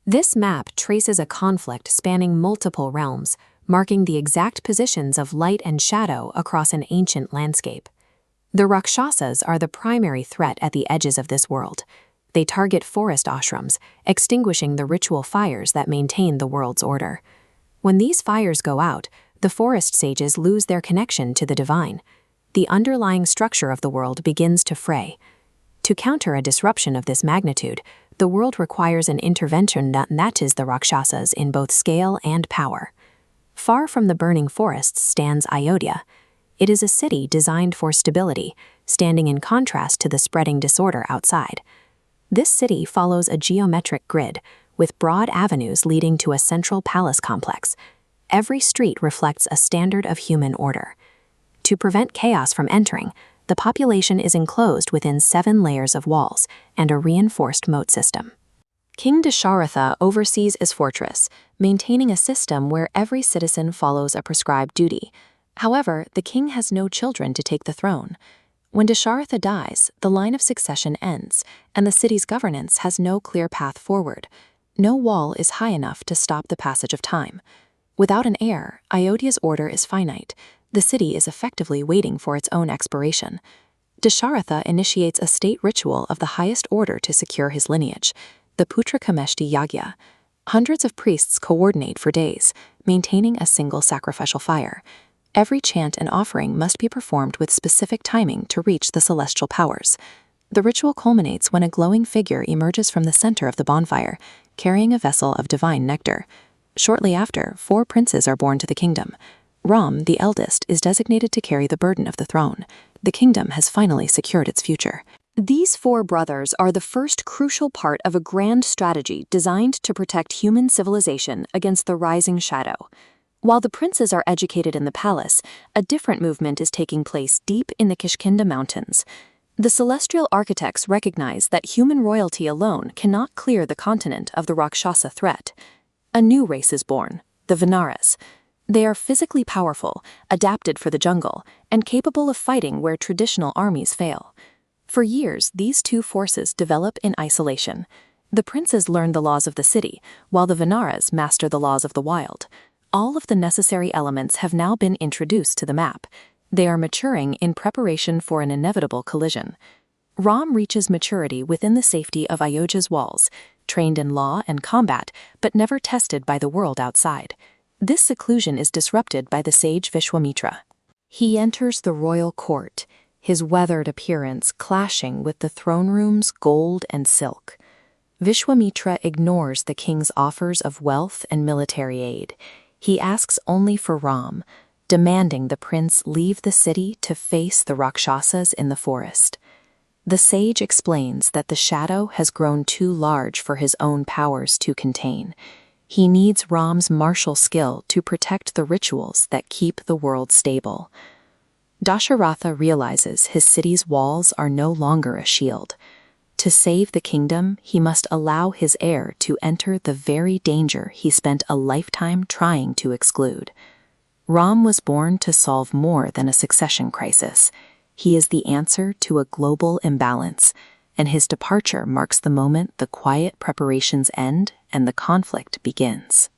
This map traces a conflict spanning multiple realms, marking the exact positions of light and shadow across an ancient landscape. The Rakshasas are the primary threat at the edges of this world. They target forest ashrams, extinguishing the ritual fires that maintain the world's order. When these fires go out, the forest sages lose their connection to the divine. The underlying structure of the world begins to fray. To counter a disruption of this magnitude, the world requires an intervention that is the Rakshasas in both scale and power. Far from the burning forests stands Ayodhya. It is a city designed for stability, standing in contrast to the spreading disorder outside. This city follows a geometric grid, with broad avenues leading to a central palace complex. Every street reflects a standard of human order. To prevent chaos from entering, the population is enclosed within 7 layers of walls and a reinforced moat system. King Dasharatha oversees his fortress, maintaining a system where every citizen follows a prescribed duty. However, the king has no children to take the throne. When Dasharatha dies, the line of succession ends, and the city's governance has no clear path forward. No wall is high enough to stop the passage of time. Without an heir, Ayodhya's order is finite. The city is effectively waiting for its own expiration. Dasharatha initiates a state ritual of the highest order to secure his lineage, the Putra Kameshti Yagya. Hundreds of priests coordinate for days, maintaining a single sacrificial fire. Every chant and offering must be performed with specific timing to reach the celestial powers. The ritual culminates when a glowing figure emerges from the center of the bonfire, carrying a vessel of divine nectar. Shortly after, 4 princes are born to the kingdom. Ram, the eldest, is designated to carry the burden of the throne. The kingdom has finally secured its future. These 4 brothers are the first crucial part of a grand strategy designed to protect human civilization against the rising shadow. While the princes are educated in the palace, a different movement is taking place deep in the Kishkinda Mountains. The celestial architects recognize that human royalty alone cannot clear the continent of the Rakshasa threat. A new race is born, the Vanaras. They are physically powerful, adapted for the jungle, and capable of fighting where traditional armies fail. For years, these 2 forces develop in isolation. The princes learn the laws of the city, while the Vanaras master the laws of the wild. All of the necessary elements have now been introduced to the map. They are maturing in preparation for an inevitable collision. Ram reaches maturity within the safety of Ayodhya's walls, trained in law and combat, but never tested by the world outside. This seclusion is disrupted by the sage Vishwamitra. He enters the royal court, his weathered appearance clashing with the throne room's gold and silk. Vishwamitra ignores the king's offers of wealth and military aid. He asks only for Ram, demanding the prince leave the city to face the Rakshasas in the forest. The sage explains that the shadow has grown too large for his own powers to contain. He needs Ram's martial skill to protect the rituals that keep the world stable. Dasharatha realizes his city's walls are no longer a shield. To save the kingdom, he must allow his heir to enter the very danger he spent a lifetime trying to exclude. Ram was born to solve more than a succession crisis. He is the answer to a global imbalance, and his departure marks the moment the quiet preparations end and the conflict begins.